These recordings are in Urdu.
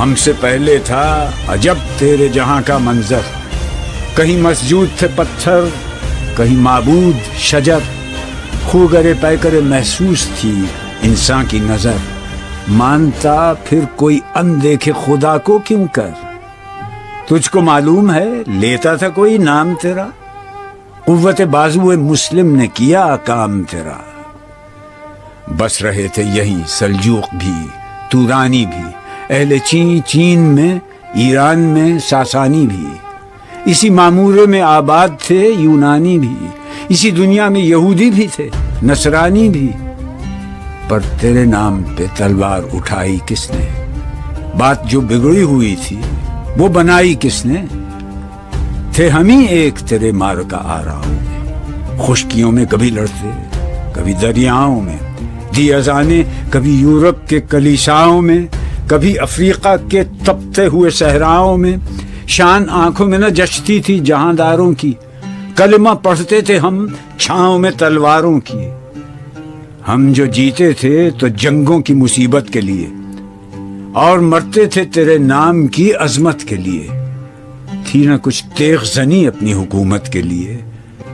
ہم سے پہلے تھا عجب تیرے جہاں کا منظر، کہیں مسجود تھے پتھر، کہیں معبود شجر، خوگرے پیکرے محسوس تھی انسان کی نظر، مانتا پھر کوئی اندیکھے خدا کو کیوں کر؟ تجھ کو معلوم ہے لیتا تھا کوئی نام تیرا، قوت بازو مسلم نے کیا کام تیرا۔ بس رہے تھے یہیں سلجوق بھی، تورانی بھی، اہل چین میں، ایران میں ساسانی بھی، اسی معمورے میں آباد تھے یونانی بھی، اسی دنیا میں یہودی بھی تھے نصرانی بھی، پر تیرے نام پہ تلوار اٹھائی کس نے؟ بات جو بگڑی ہوئی تھی وہ بنائی کس نے؟ تھے ہم ہی ایک تیرے مارکا آراؤں میں، خشکیوں میں کبھی لڑتے کبھی دریاؤں میں، دی اذانیں کبھی یورپ کے کلیساؤں میں، کبھی افریقہ کے تپتے ہوئے صحراؤں میں، شان آنکھوں میں نہ جچتی تھی جہانداروں کی، کلمہ پڑھتے تھے ہم چھاؤں میں تلواروں کی۔ ہم جو جیتے تھے تو جنگوں کی مصیبت کے لیے، اور مرتے تھے تیرے نام کی عظمت کے لیے، تھی نہ کچھ تیغ زنی اپنی حکومت کے لیے،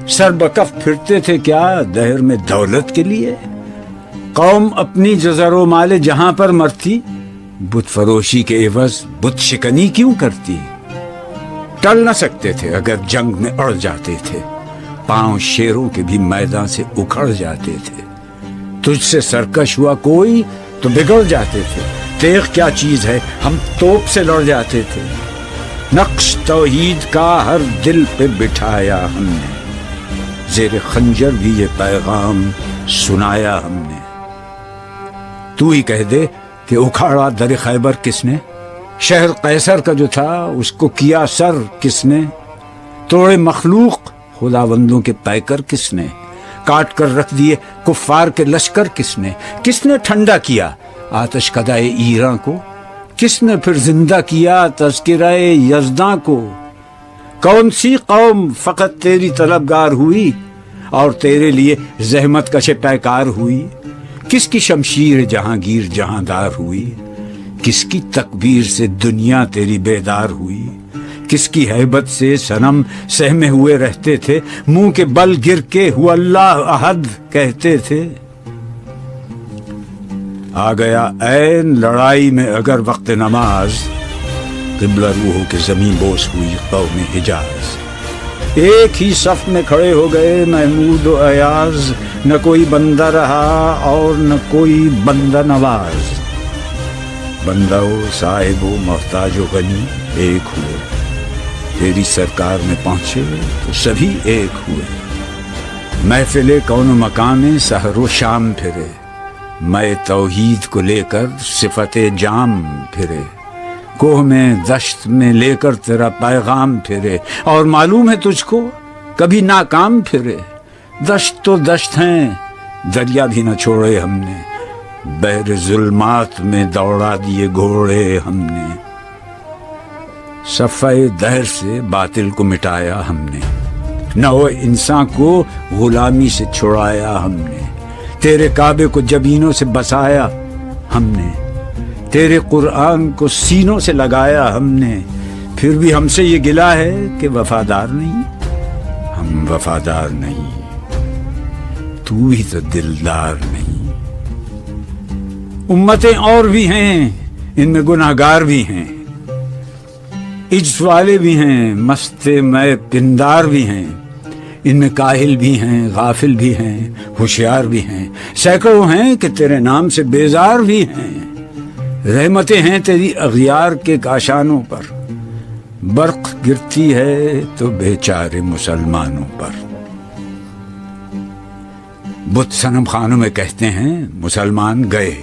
سر بکف پھرتے تھے کیا دہر میں دولت کے لیے؟ قوم اپنی جزر و مال جہاں پر مرتی، بت فروشی کے عوض بت شکنی کیوں کرتی؟ ٹل نہ سکتے تھے اگر جنگ میں اڑ جاتے تھے، پاؤں شیروں کے بھی میدان سے اکھڑ جاتے تھے، تجھ سے سرکش ہوا کوئی تو بگڑ جاتے تھے، تیغ کیا چیز ہے ہم توپ سے لڑ جاتے تھے، نقش توحید کا ہر دل پہ بٹھایا ہم نے، زیر خنجر بھی یہ پیغام سنایا ہم نے۔ تو ہی کہہ دے کہ اکھاڑا در خیبر کس نے؟ شہر قیصر کا جو تھا اس کو کیا سر کس نے؟ توڑے مخلوق خداوندوں کے پیکر کس نے؟ کاٹ کر رکھ دیے کفار کے لشکر کس نے؟ کس نے ٹھنڈا کیا آتش کدائے ایراں کو؟ کس نے پھر زندہ کیا تذکرہ یزداں کو؟ کون سی قوم فقط تیری طلبگار ہوئی اور تیرے لیے زحمت کش پیکار ہوئی؟ کس کی شمشیر جہانگیر جہاندار ہوئی؟ کس کی تکبیر سے دنیا تیری بیدار ہوئی؟ کس کی ہیبت سے صنم سہمے ہوئے رہتے تھے، منہ کے بل گر کے ہوا اللہ احد کہتے تھے؟ آ گیا عین لڑائی میں اگر وقت نماز، قبلہ روحوں کے زمین بوس ہوئی قوم حجاز، ایک ہی صف میں کھڑے ہو گئے محمود و ایاز، نہ کوئی بندہ رہا اور نہ کوئی بندہ نواز، بندہ و صاحب و محتاج و غنی ایک ہوئے، تیری سرکار میں پہنچے تو سبھی ایک ہوئے، محفل کون و مقام میں سحر و شام پھرے، میں توحید کو لے کر صفت جام پھرے، کوہ میں دشت میں لے کر تیرا پیغام پھرے، اور معلوم ہے تجھ کو کبھی ناکام پھرے، دشت تو دشت ہیں دریا بھی نہ چھوڑے ہم نے، بحر ظلمات میں دوڑا دیے گھوڑے ہم نے، صفحہ دہر سے باطل کو مٹایا ہم نے، نو انسان کو غلامی سے چھڑایا ہم نے، تیرے کعبے کو جبینوں سے بسایا ہم نے، تیرے قرآن کو سینوں سے لگایا ہم نے، پھر بھی ہم سے یہ گلہ ہے کہ وفادار نہیں، ہم وفادار نہیں، تو بھی تو دلدار نہیں۔ امتیں اور بھی ہیں ان میں گناہگار بھی ہیں، عجز والے بھی ہیں مست میں پندار بھی ہیں، ان میں کاہل بھی ہیں غافل بھی ہیں ہوشیار بھی ہیں، سینکڑوں ہیں کہ تیرے نام سے بیزار بھی ہیں، رحمتیں ہیں تیری اغیار کے کاشانوں پر، برق گرتی ہے تو بیچارے مسلمانوں پر۔ بت صنم خانوں میں کہتے ہیں مسلمان گئے،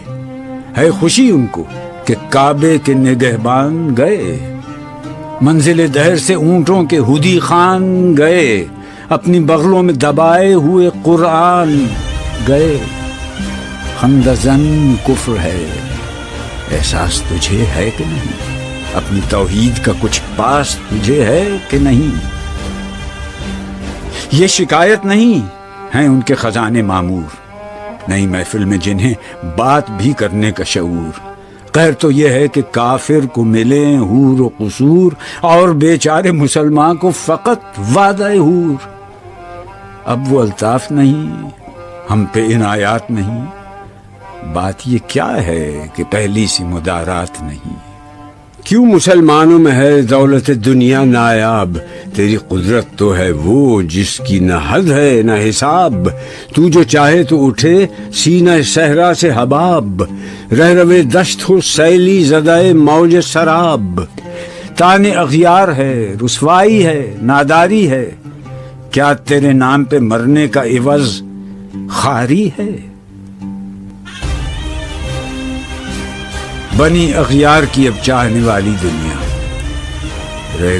ہے خوشی ان کو کہ کعبے کے نگہبان گئے، منزل دہر سے اونٹوں کے ہدی خان گئے، اپنی بغلوں میں دبائے ہوئے قرآن گئے، خندزن کفر ہے احساس تجھے ہے کہ نہیں، اپنی توحید کا کچھ پاس تجھے ہے کہ نہیں؟ یہ شکایت نہیں ہیں ان کے خزانے معمور، نئی محفل میں جنہیں بات بھی کرنے کا شعور، خیر تو یہ ہے کہ کافر کو ملیں حور و قصور اور بیچارے مسلمان کو فقط وعدہ حور. اب وہ الطاف نہیں، ہم پہ عنایات نہیں. بات یہ کیا ہے کہ پہلی سی مدارات نہیں. کیوں مسلمانوں میں ہے دولت دنیا نایاب؟ تیری قدرت تو ہے وہ جس کی نہ حد ہے نہ حساب. تو جو چاہے تو اٹھے سینہ صحرا سے حباب، رہ روے دشت ہو سیلی زدائے موج سراب. تانے اغیار ہے، رسوائی ہے، ناداری ہے، کیا تیرے نام پہ مرنے کا عوض خاری ہے؟ بنی اغیار کی اب چاہنے والی دنیا رہ